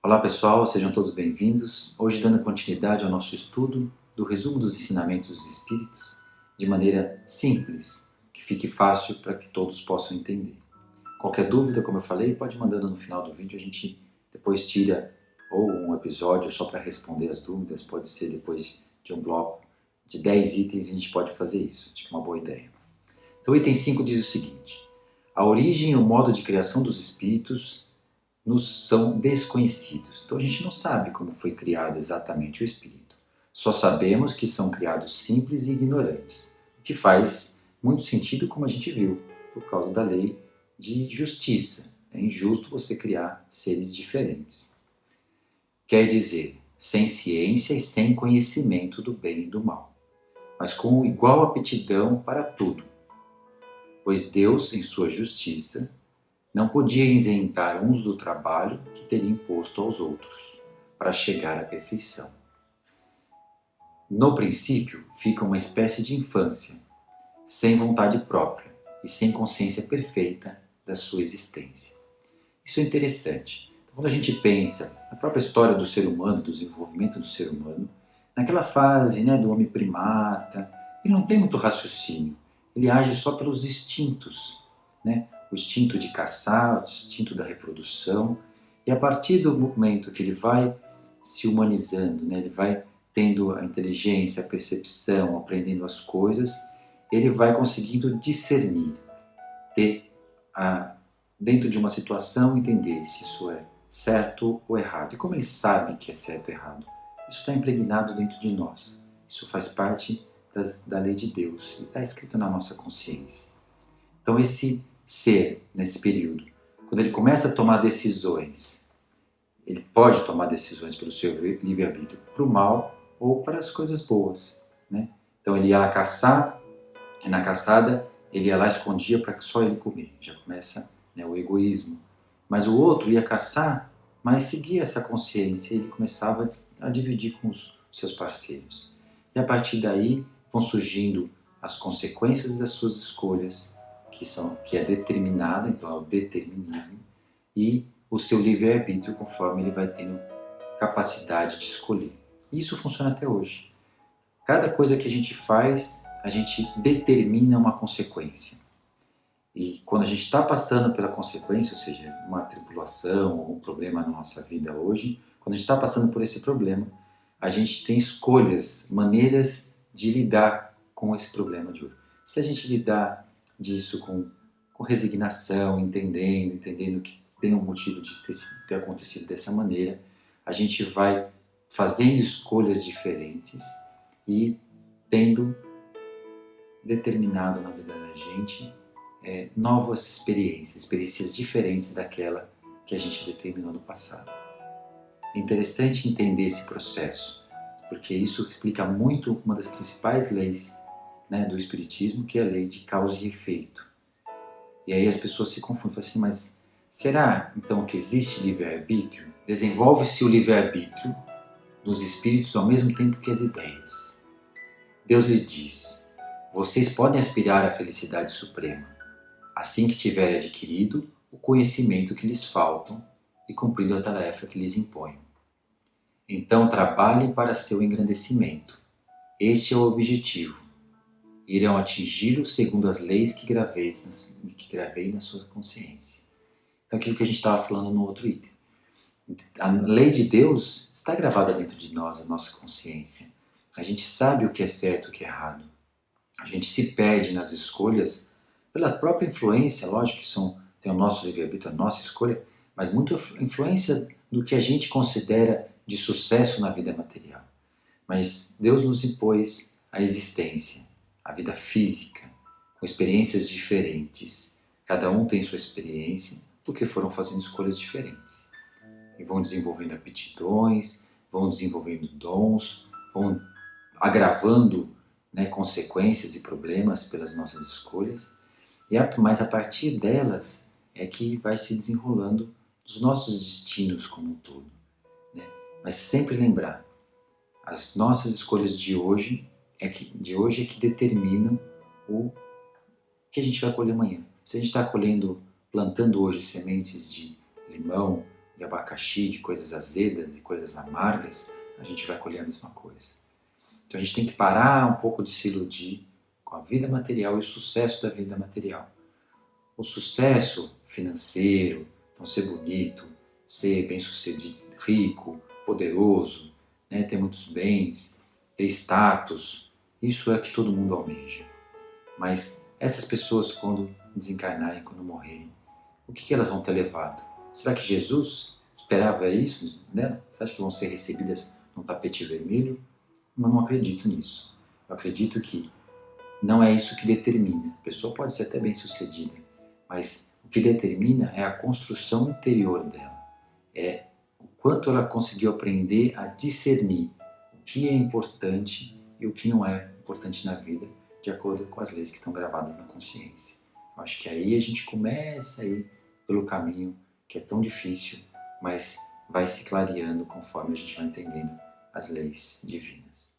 Olá pessoal, sejam todos bem-vindos. Hoje dando continuidade ao nosso estudo do resumo dos ensinamentos dos Espíritos de maneira simples, que fique fácil para que todos possam entender. Qualquer dúvida, como eu falei, pode mandando no final do vídeo, a gente depois tira ou um episódio só para responder as dúvidas, pode ser depois de um bloco de 10 itens, a gente pode fazer isso, acho que é uma boa ideia. Então o item 5 diz o seguinte: a origem e o modo de criação dos Espíritos nos são desconhecidos. Então a gente não sabe como foi criado exatamente o espírito. Só sabemos que são criados simples e ignorantes, o que faz muito sentido, como a gente viu, por causa da lei de justiça. É injusto você criar seres diferentes. Quer dizer, sem ciência e sem conhecimento do bem e do mal, mas com igual aptidão para tudo, pois Deus, em sua justiça, não podia isentar uns do trabalho que teria imposto aos outros, para chegar à perfeição. No princípio, fica uma espécie de infância, sem vontade própria e sem consciência perfeita da sua existência. Isso é interessante. Então, quando a gente pensa na própria história do ser humano, do desenvolvimento do ser humano, naquela fase do homem primata, ele não tem muito raciocínio, ele age só pelos instintos, o instinto de caçar, o instinto da reprodução, e a partir do momento que ele vai se humanizando, ele vai tendo a inteligência, a percepção, aprendendo as coisas, ele vai conseguindo discernir, dentro de uma situação, entender se isso é certo ou errado. E como ele sabe que é certo ou errado? Isso está impregnado dentro de nós. Isso faz parte da lei de Deus e está escrito na nossa consciência. Então esse ser, nesse período, quando ele começa a tomar decisões, ele pode tomar decisões pelo seu livre-arbítrio para o mal ou para as coisas boas. Então ele ia caçar, e na caçada ele ia lá e escondia para que só ele comer. Já começa o egoísmo. Mas o outro ia caçar, mas seguia essa consciência e ele começava a dividir com os seus parceiros. E a partir daí vão surgindo as consequências das suas escolhas, que é determinada, então é o determinismo, e o seu livre-arbítrio conforme ele vai tendo capacidade de escolher. Isso funciona até hoje. Cada coisa que a gente faz, a gente determina uma consequência. E quando a gente está passando pela consequência, ou seja, uma tribulação, algum problema na nossa vida hoje, quando a gente está passando por esse problema, a gente tem escolhas, maneiras de lidar com esse problema de hoje. Se a gente lidar disso com resignação, entendendo que tem um motivo de ter acontecido dessa maneira, a gente vai fazendo escolhas diferentes e tendo determinado na vida da gente novas experiências diferentes daquela que a gente determinou no passado. É interessante entender esse processo, porque isso explica muito uma das principais leis do Espiritismo, que é a lei de causa e efeito. E aí as pessoas se confundem, falam assim, mas será então que existe livre-arbítrio? Desenvolve-se o livre-arbítrio nos espíritos ao mesmo tempo que as ideias. Deus lhes diz: vocês podem aspirar à felicidade suprema, assim que tiverem adquirido o conhecimento que lhes faltam e cumprido a tarefa que lhes imponho. Então trabalhem para seu engrandecimento. Este é o objetivo. Irão atingi-lo segundo as leis que gravei na sua consciência. Então aquilo que a gente estava falando no outro item. A lei de Deus está gravada dentro de nós, a nossa consciência. A gente sabe o que é certo e o que é errado. A gente se perde nas escolhas pela própria influência, lógico que tem o nosso livre-arbítrio, a nossa escolha, mas muita influência do que a gente considera de sucesso na vida material. Mas Deus nos impôs a existência, a vida física, com experiências diferentes. Cada um tem sua experiência, porque foram fazendo escolhas diferentes. E vão desenvolvendo aptidões, vão desenvolvendo dons, vão agravando consequências e problemas pelas nossas escolhas. Mas a partir delas é que vai se desenrolando os nossos destinos como um todo. Mas sempre lembrar, as nossas escolhas de hoje é que determinam o que a gente vai colher amanhã. Se a gente está plantando hoje sementes de limão, de abacaxi, de coisas azedas, de coisas amargas, a gente vai colher a mesma coisa. Então a gente tem que parar um pouco de se iludir com a vida material e o sucesso da vida material. O sucesso financeiro, então ser bonito, ser bem-sucedido, rico, poderoso, né, ter muitos bens, ter status, isso é o que todo mundo almeja. Mas essas pessoas, quando desencarnarem, quando morrerem, o que elas vão ter levado? Será que Jesus esperava isso, né? Você acha que vão ser recebidas num tapete vermelho? Eu não acredito nisso. Eu acredito que não é isso que determina. A pessoa pode ser até bem sucedida, mas o que determina é a construção interior dela. É o quanto ela conseguiu aprender a discernir o que é importante e o que não é importante na vida, de acordo com as leis que estão gravadas na consciência. Eu acho que aí a gente começa a ir pelo caminho que é tão difícil, mas vai se clareando conforme a gente vai entendendo as leis divinas.